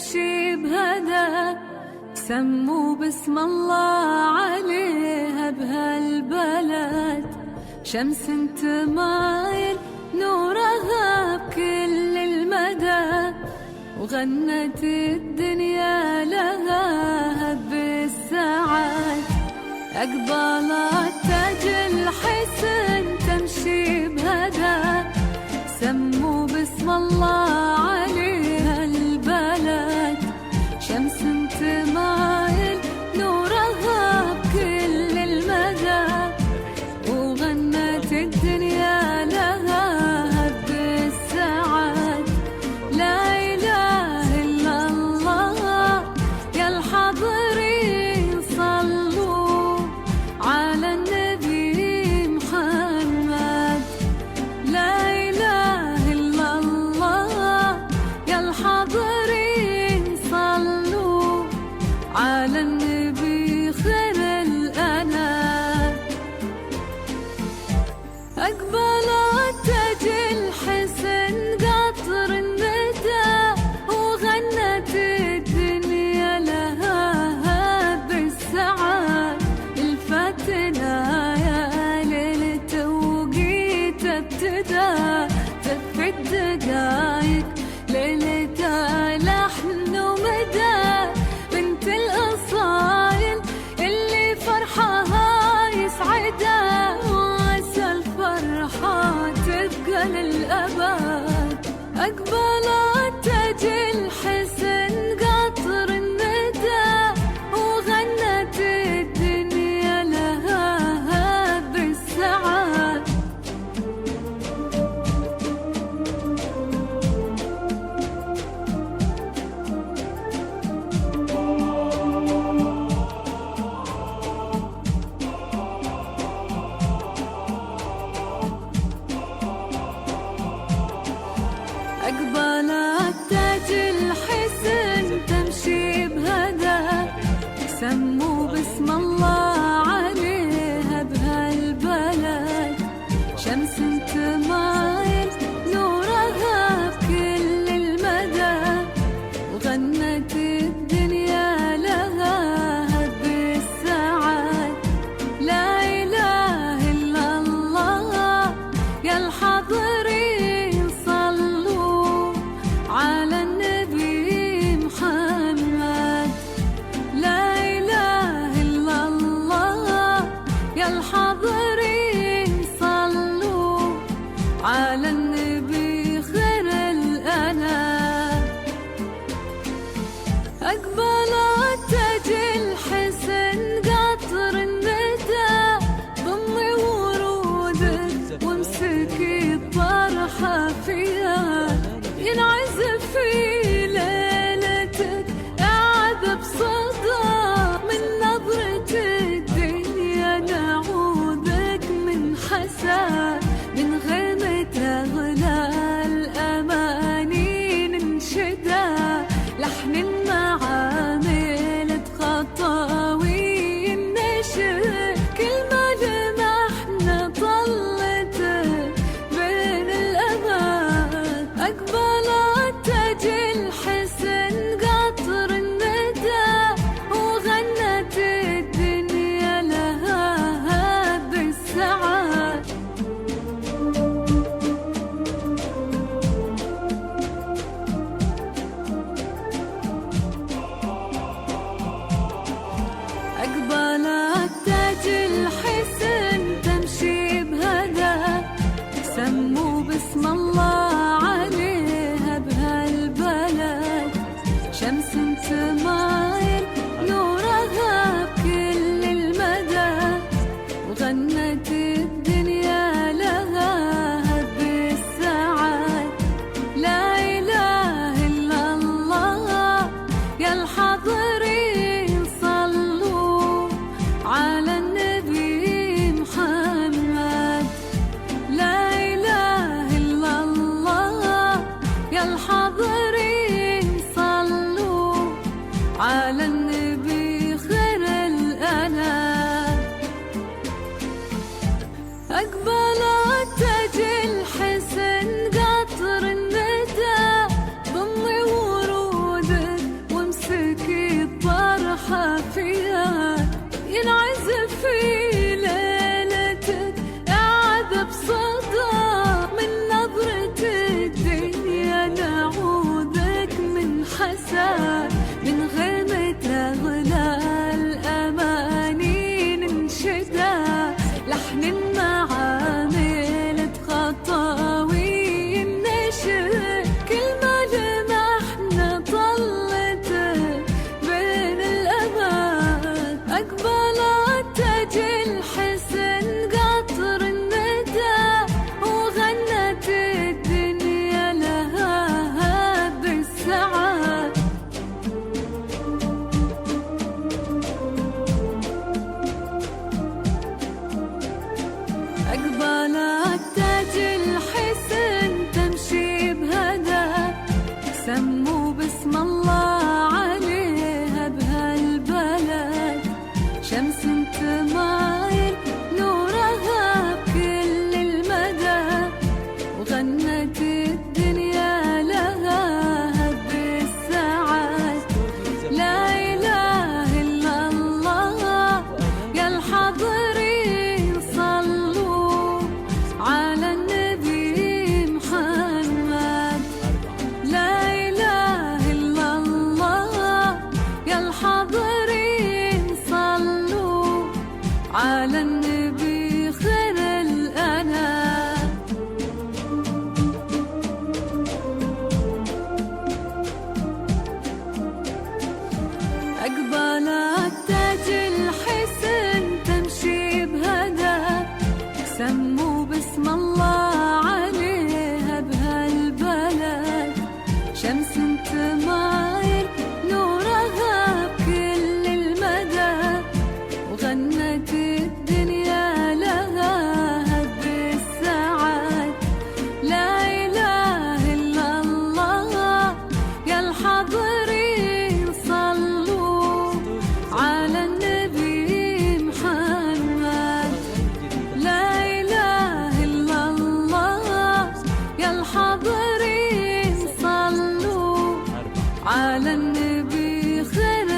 تمشي بهدى، سموا باسم الله عليها بهالبلد. شمس تمايل نورها بكل المدى، وغنت الدنيا لها بالسعد. أقبلت تاج الحسن تمشي بهدى، سموا باسم الله عليها البلد. شمس تمايل نورها بكل المدى، وغنت الدنيا لها بالسعد. لا إله إلا الله يا الحاضرين صلوا على النبي محمد. لا إله إلا الله يا الحاضرين صلوا على النبي خير الأنام. أقبلت تاج الحسن قطر الندى، وغنت الدنيا لها بالسعد. الفتنة يا ليل توقيت ابتدى، تف الدقايق ليلتها لحن ومدى. بنت الأصايل اللي فرحها يسعدها، وعسى الفرحة تبقى للأبد. أقبلت تاج الحسن قطر الندى، وغنت الدنيا لها بالسعد. أقبلت تاج الحسن تمشي بهدى، سموا باسم الله عليها بهالبلد. شمس تمايل نورها بكل المدى، وغنت الدنيا لها بالسعد. لا إله إلا الله يا الحاضرين صلوا على النبي محمد. لا إله إلا الله يا الحاضرين صلوا على النبي خير الأنام. أقبلت تاج الحسن قطر الندى، ضمي ورودك وامسكي الطرحة فيها. ينعزف في ليلتك أعذب صدى، من نظرة الدنيا نعوذك من حسد. من غيمة أغلى الأماني ننشدى، لحن المعامل بخطاوي النشر. كلمة لمحنا طلته بين الأمان. أقبلت تاج الحسن قطر الندى، وغنت الدنيا لها بالسعد. أقبلت تاج الحسن تمشي بهدى، سموا باسم الله عليها بهالبلد. شمس تمايل نورها بكل المدى، وغنت الدنيا لها بالسعد. لا إله إلا الله يا الحاضرين صلوا على النبي محمد. لا إله إلا الله يا الحاضرين صلوا على النبي خير الأنام. أقبلت تاج الحسن قطر الندى، ضمي ورودك أقبلت تاج الحسن تمشي بهدى، سموا باسم الله عليها بهالبلد، شمس تمايل نورها بكل المدى، وغنت الدنيا لها هب السعد. لا إله إلا الله يا الحاضرين صلوا على النبي محمد. لا إله إلا الله يا الحاضرين صلوا على النبي خير